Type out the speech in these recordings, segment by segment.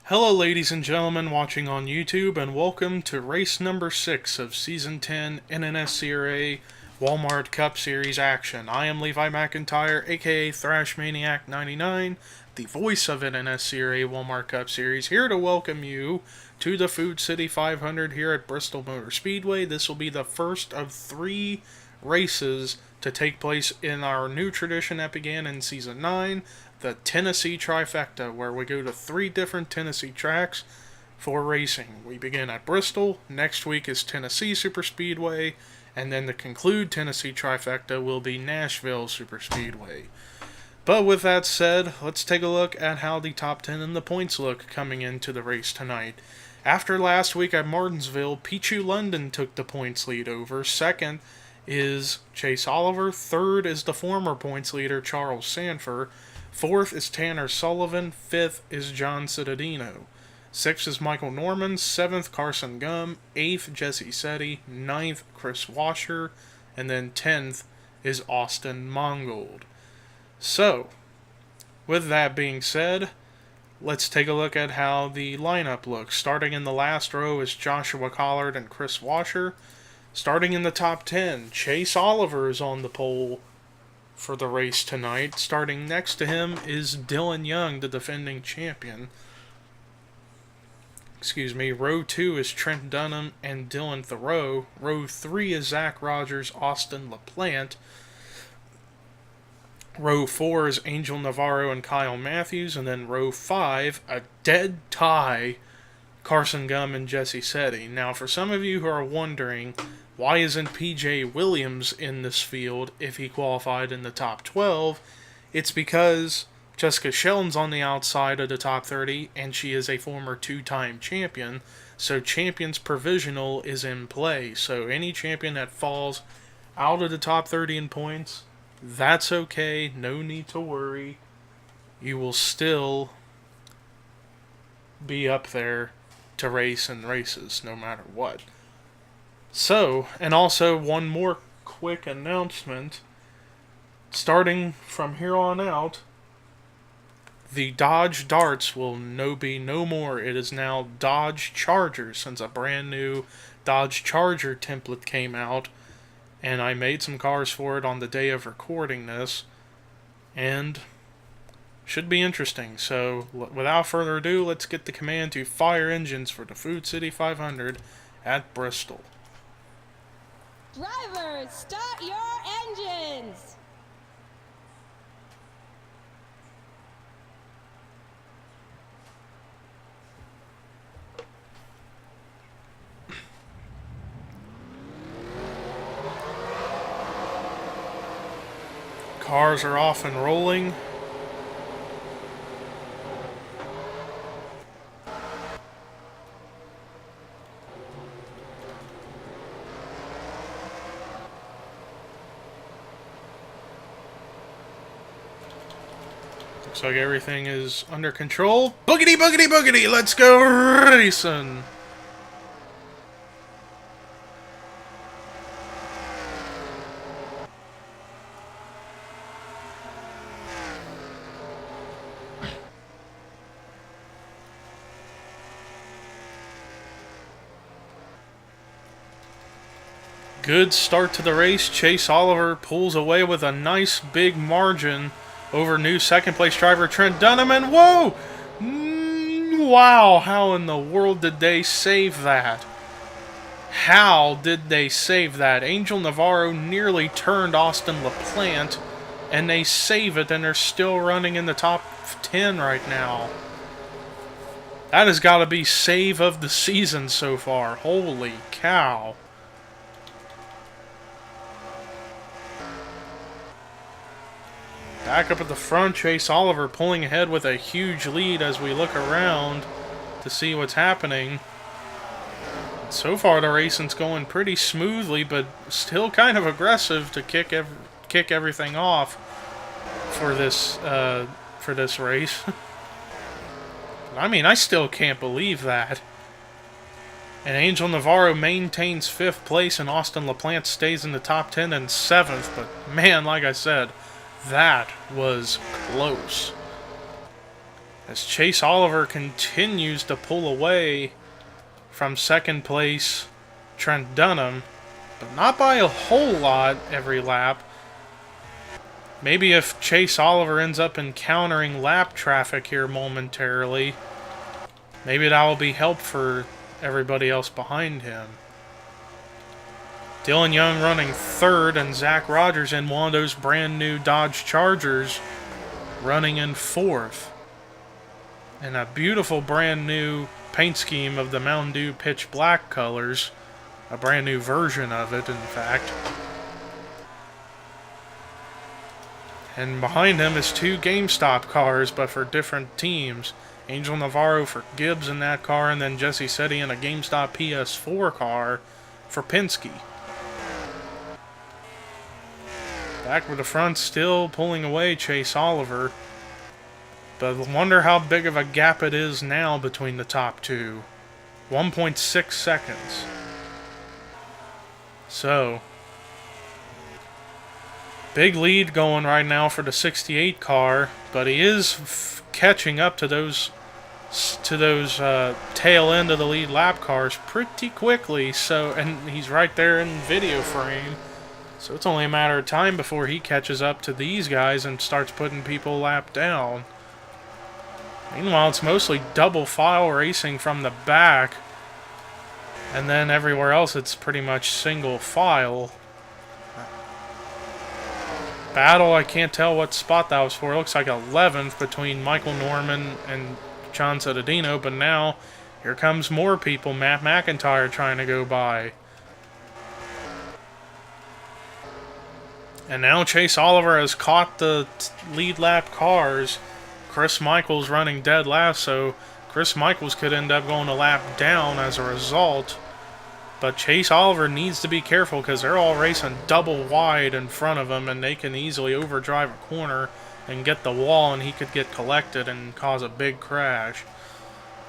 Hello ladies and gentlemen watching on YouTube, and welcome to race number 6 of Season 10 NNSCRA Walmart Cup Series action. I am Levi McIntyre, a.k.a. ThrashManiac99, the voice of NNSCRA Walmart Cup Series, here to welcome you to the Food City 500 here at Bristol Motor Speedway. This will be the first of 3 races to take place in our new tradition that began in Season 9, the Tennessee Trifecta, where we go to 3 different Tennessee tracks for racing. We begin at Bristol, next week is Tennessee Superspeedway, and then to conclude Tennessee Trifecta will be Nashville Superspeedway. But with that said, let's take a look at how the top 10 and the points look coming into the race tonight. After last week at Martinsville, Pichu London took the points lead over. Second is Chase Oliver. Third is the former points leader, Charles Sanford. Fourth is Tanner Sullivan. Fifth is John Cittadino. Sixth is Michael Norman. Seventh, Carson Gum. Eighth, Jesse Setti. Ninth, Chris Washer. And then 10th is Austin Mongold. So, with that being said, let's take a look at how the lineup looks. Starting in the last row is Joshua Collard and Chris Washer. Starting in the top 10, Chase Oliver is on the pole for the race tonight. Starting next to him is Dylan Young, the defending champion. Row 2 is Trent Dunham and Dylan Thoreau. Row 3 is Zach Rogers, Austin LaPlante. Row 4 is Angel Navarro and Kyle Matthews. And then row 5, a dead tie, Carson Gum and Jesse Setti. Now, for some of you who are wondering, why isn't PJ Williams in this field if he qualified in the top 12? It's because Jessica Sheldon's on the outside of the top 30, and she is a former 2-time champion, so Champions Provisional is in play. So any champion that falls out of the top 30 in points, that's okay, no need to worry. You will still be up there to race in races, no matter what. So, and also one more quick announcement. Starting from here on out, the Dodge Darts will be no more. It is now Dodge Charger, since a brand new Dodge Charger template came out, and I made some cars for it on the day of recording this, and should be interesting. So, without further ado, let's get the command to fire engines for the Food City 500 at Bristol. Drivers, start your engines! Cars are off and rolling. Looks like everything is under control. Boogity, boogity, boogity! Let's go racing! Good start to the race. Chase Oliver pulls away with a nice big margin over new second-place driver Trent Dunham, and whoa! Wow, how in the world did they save that? How did they save that? Angel Navarro nearly turned Austin LaPlante, and they save it, and they're still running in the top 10 right now. That has got to be save of the season so far. Holy cow. Back up at the front, Chase Oliver pulling ahead with a huge lead as we look around to see what's happening. So far the racing's going pretty smoothly, but still kind of aggressive to kick everything off for this race. I mean, I still can't believe that. And Angel Navarro maintains 5th place, and Austin LaPlante stays in the top 10 and 7th. But man, like I said, that was close. as Chase Oliver continues to pull away from second place Trent Dunham, but not by a whole lot every lap. Maybe if Chase Oliver ends up encountering lap traffic here momentarily, maybe that will be help for everybody else behind him. Dylan Young running third, and Zach Rogers in one of those brand new Dodge Chargers running in fourth. And a beautiful brand new paint scheme of the Mountain Dew pitch black colors. A brand new version of it, in fact. And behind him is two GameStop cars, but for different teams. Angel Navarro for Gibbs in that car, and then Jesse Setti in a GameStop PS4 car for Penske. Back with the front, still pulling away Chase Oliver. But I wonder how big of a gap it is now between the top two. 1.6 seconds. So, big lead going right now for the 68 car, but he is catching up to those tail end of the lead lap cars pretty quickly. So, and he's right there in video frame. So it's only a matter of time before he catches up to these guys and starts putting people lap down. Meanwhile, it's mostly double file racing from the back. And then everywhere else, it's pretty much single file. Battle, I can't tell what spot that was for. It looks like 11th between Michael Norman and John Citadino. But now, here comes more people. Matt McIntyre trying to go by. And now Chase Oliver has caught the lead lap cars. Chris Michaels running dead last, so Chris Michaels could end up going a lap down as a result. But Chase Oliver needs to be careful because they're all racing double wide in front of him, and they can easily overdrive a corner and get the wall, and he could get collected and cause a big crash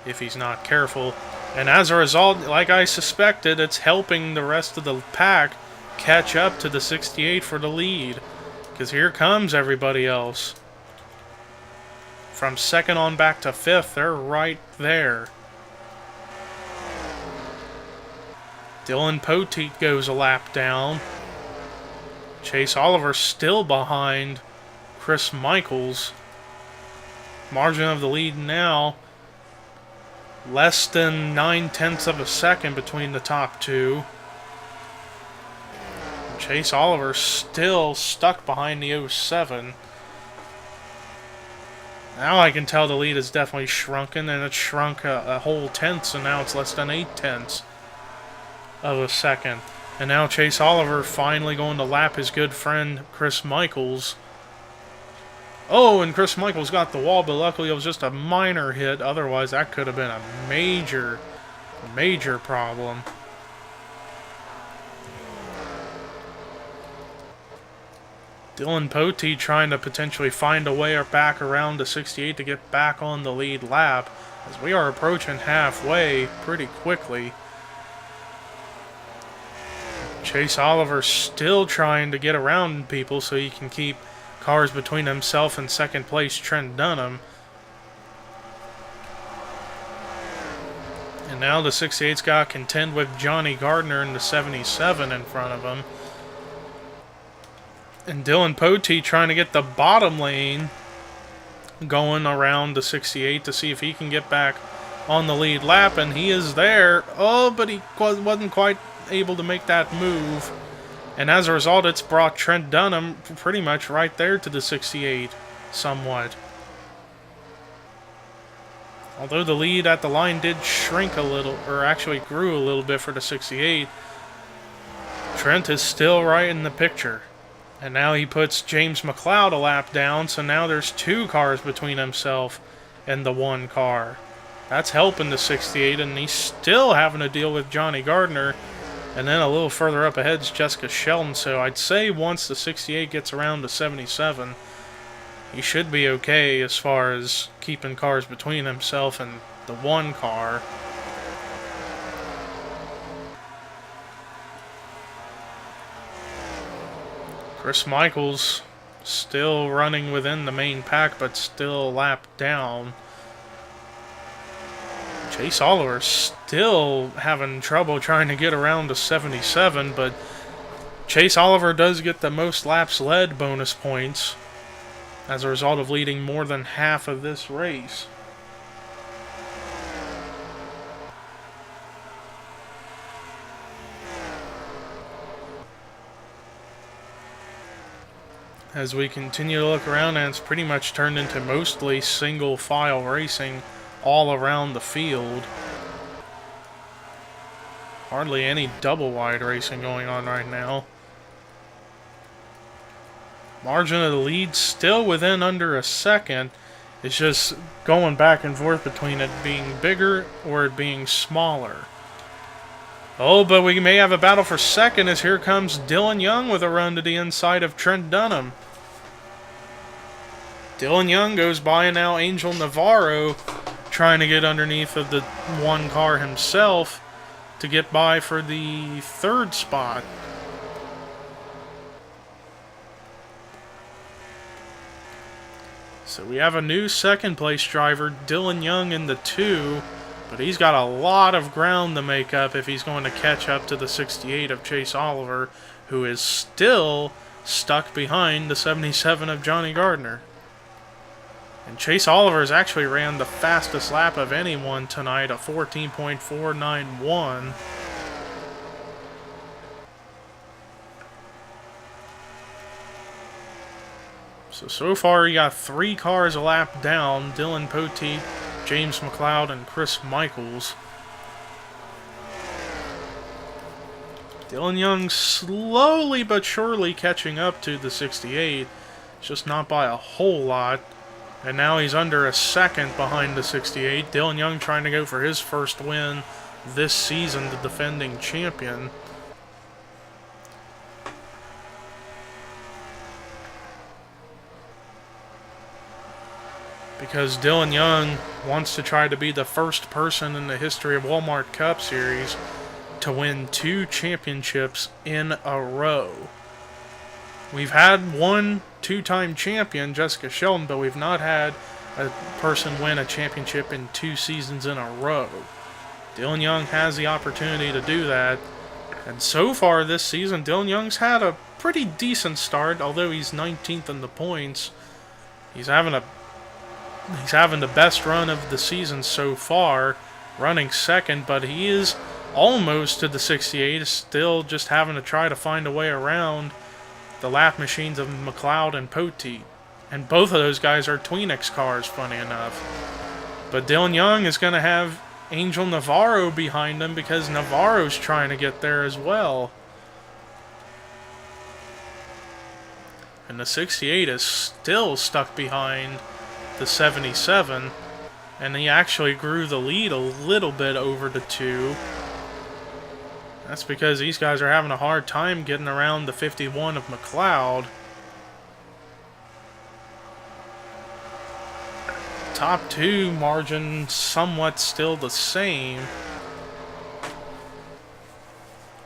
if he's not careful. And as a result, like I suspected, it's helping the rest of the pack catch up to the 68 for the lead, because here comes everybody else. From second on back to fifth, they're right there. Dylan Poteet goes a lap down. Chase Oliver still behind Chris Michaels. Margin of the lead now less than 9/10 of a second between the top two. Chase Oliver still stuck behind the 07. Now I can tell the lead has definitely shrunken, and it's shrunk a whole tenth, so now it's less than 8/10 of a second. And now Chase Oliver finally going to lap his good friend Chris Michaels. Oh, and Chris Michaels got the wall, but luckily it was just a minor hit. Otherwise, that could have been a major, major problem. Dylan Poteet trying to potentially find a way back around the 68 to get back on the lead lap, as we are approaching halfway pretty quickly. Chase Oliver still trying to get around people so he can keep cars between himself and second place Trent Dunham. And now the 68's got to contend with Johnny Gardner in the 77 in front of him. And Dylan Poteet trying to get the bottom lane going around the 68 to see if he can get back on the lead lap, and he is there. Oh, but he wasn't quite able to make that move. And as a result, it's brought Trent Dunham pretty much right there to the 68, somewhat. Although the lead at the line did shrink a little, or actually grew a little bit for the 68, Trent is still right in the picture. And now he puts James McLeod a lap down, so now there's two cars between himself and the one car. That's helping the 68, and he's still having to deal with Johnny Gardner. And then a little further up ahead is Jessica Shelton, so I'd say once the 68 gets around to 77, he should be okay as far as keeping cars between himself and the one car. Chris Michaels still running within the main pack, but still a lap down. Chase Oliver still having trouble trying to get around to 77, but Chase Oliver does get the most laps led bonus points as a result of leading more than half of this race. As we continue to look around, and it's pretty much turned into mostly single file racing all around the field. Hardly any double wide racing going on right now. Margin of the lead still within under a second. It's just going back and forth between it being bigger or it being smaller. Oh, but we may have a battle for second as here comes Dylan Young with a run to the inside of Trent Dunham. Dylan Young goes by, and now Angel Navarro trying to get underneath of the one car himself to get by for the third spot. So we have a new second place driver, Dylan Young, in the 2, but he's got a lot of ground to make up if he's going to catch up to the 68 of Chase Oliver, who is still stuck behind the 77 of Johnny Gardner. And Chase Oliver has actually ran the fastest lap of anyone tonight, a 14.491. So far, you got 3 cars a lap down: Dylan Poteet, James McLeod, and Chris Michaels. Dylan Young slowly but surely catching up to the 68, just not by a whole lot. And now he's under a second behind the 68. Dylan Young trying to go for his first win this season, the defending champion. Because Dylan Young wants to try to be the first person in the history of Walmart Cup Series to win 2 championships in a row. We've had one 2-time champion, Jessica Sheldon, but we've not had a person win a championship in 2 seasons in a row. Dylan Young has the opportunity to do that. And so far this season, Dylan Young's had a pretty decent start, although he's 19th in the points. He's having the best run of the season so far, running second, but he is almost to the 68, still just having to try to find a way around the lap machines of McLeod and Poteet. And both of those guys are Tweenix cars, funny enough. But Dylan Young is going to have Angel Navarro behind him because Navarro's trying to get there as well. And the 68 is still stuck behind the 77. And he actually grew the lead a little bit over the 2. That's because these guys are having a hard time getting around the 51 of McLeod. Top 2 margin somewhat still the same.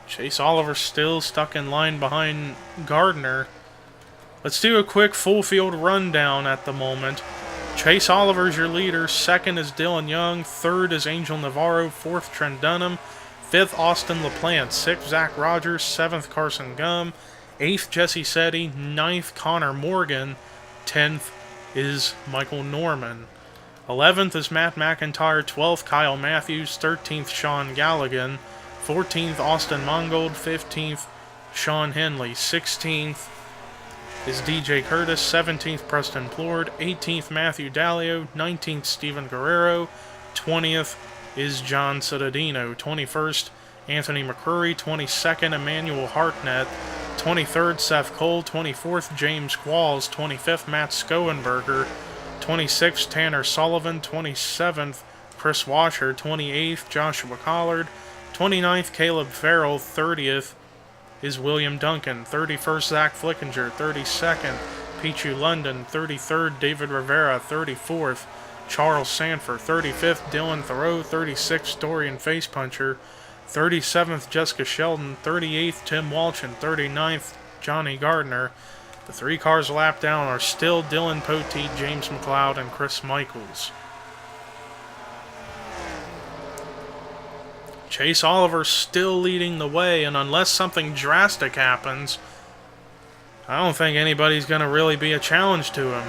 Chase Oliver still stuck in line behind Gardner. Let's do a quick full field rundown at the moment. Chase Oliver's your leader. Second is Dylan Young. Third is Angel Navarro. Fourth, Trent Dunham. 5th, Austin LaPlante. 6th, Zach Rogers. 7th, Carson Gum. 8th, Jesse Setti. 9th, Connor Morgan. 10th is Michael Norman. 11th is Matt McIntyre. 12th, Kyle Matthews. 13th, Sean Galligan. 14th, Austin Mongold. 15th, Sean Henley. 16th is DJ Curtis. 17th, Preston Plord. 18th, Matthew Dallio. 19th, Steven Guerrero. 20th is John Cittadino. 21st, Anthony McCurry. 22nd, Emmanuel Hartnett. 23rd, Seth Cole. 24th, James Qualls. 25th, Matt Skoenberger. 26th, Tanner Sullivan. 27th, Chris Washer. 28th, Joshua Collard. 29th, Caleb Farrell. 30th is William Duncan. 31st, Zach Flickinger. 32nd, Pichu London. 33rd, David Rivera. 34th, Charles Sanford. 35th, Dylan Thoreau. 36th, Dorian Facepuncher. 37th, Jessica Sheldon. 38th, Tim Walsh. And 39th, Johnny Gardner. The 3 cars a lap down are still Dylan Poteet, James McLeod, and Chris Michaels. Chase Oliver still leading the way, and unless something drastic happens, I don't think anybody's going to really be a challenge to him.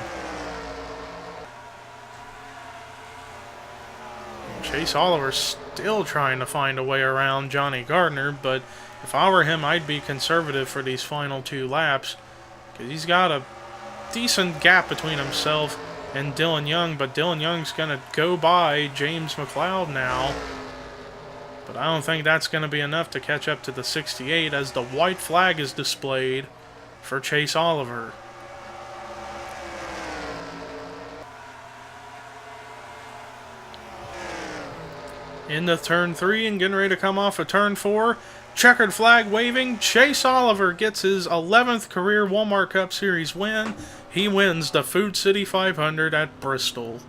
Chase Oliver's still trying to find a way around Johnny Gardner, but if I were him, I'd be conservative for these final 2 laps, because he's got a decent gap between himself and Dylan Young, but Dylan Young's going to go by James McLeod now. But I don't think that's going to be enough to catch up to the 68 as the white flag is displayed for Chase Oliver. Into turn 3 and getting ready to come off of turn 4. Checkered flag waving. Chase Oliver gets his 11th career Walmart Cup Series win. He wins the Food City 500 at Bristol.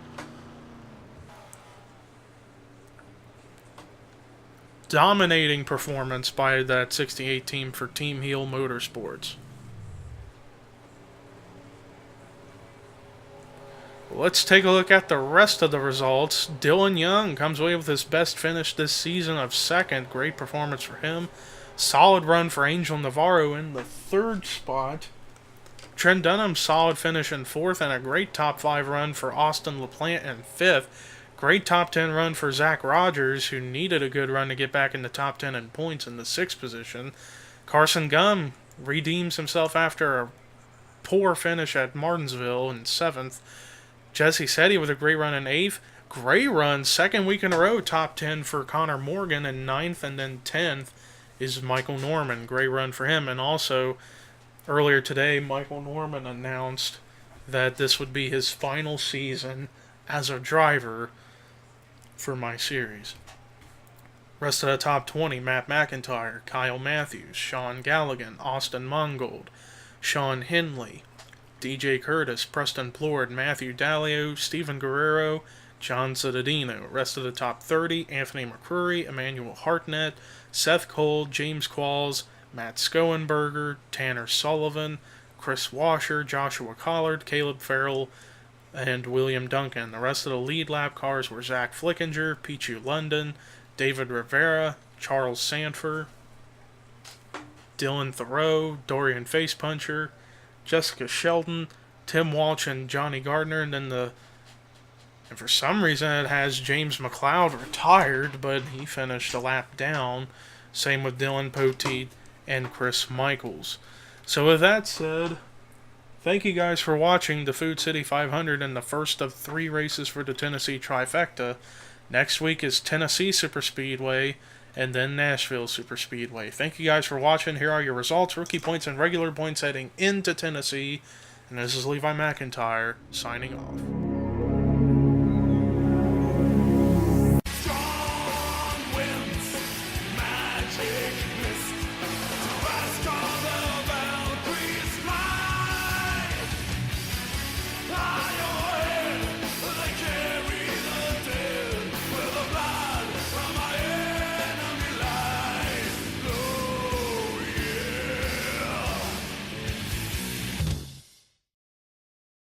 Dominating performance by that 68 team for Team Heel Motorsports. Let's take a look at the rest of the results. Dylan Young comes away with his best finish this season of 2nd. Great performance for him. Solid run for Angel Navarro in the 3rd spot. Trent Dunham, solid finish in 4th, and a great top 5 run for Austin LaPlante in 5th. Great top 10 run for Zach Rogers, who needed a good run to get back in the top 10 in points in the 6th position. Carson Gum redeems himself after a poor finish at Martinsville in 7th. Jesse Setti with a great run in 8th. Great run, 2nd week in a row, top 10 for Connor Morgan in 9th, and then 10th is Michael Norman. Great run for him. And also, earlier today, Michael Norman announced that this would be his final season as a driver for my series. Rest of the top 20, Matt McIntyre, Kyle Matthews, Sean Galligan, Austin Mongold, Sean Henley, DJ Curtis, Preston Plord, Matthew Dalio, Steven Guerrero, John Cittadino. Rest of the top 30, Anthony McCrory, Emmanuel Hartnett, Seth Cole, James Qualls, Matt Skoenberger, Tanner Sullivan, Chris Washer, Joshua Collard, Caleb Farrell, and William Duncan. The rest of the lead lap cars were Zach Flickinger, Pichu London, David Rivera, Charles Sanford, Dylan Thoreau, Dorian Facepuncher, Jessica Sheldon, Tim Walsh, and Johnny Gardner. And then and for some reason it has James McLeod retired, but he finished a lap down. Same with Dylan Poteet and Chris Michaels. So with that said, thank you guys for watching the Food City 500 and the first of 3 races for the Tennessee Trifecta. Next week is Tennessee Superspeedway and then Nashville Superspeedway. Thank you guys for watching. Here are your results, rookie points, and regular points heading into Tennessee. And this is Levi McIntyre signing off.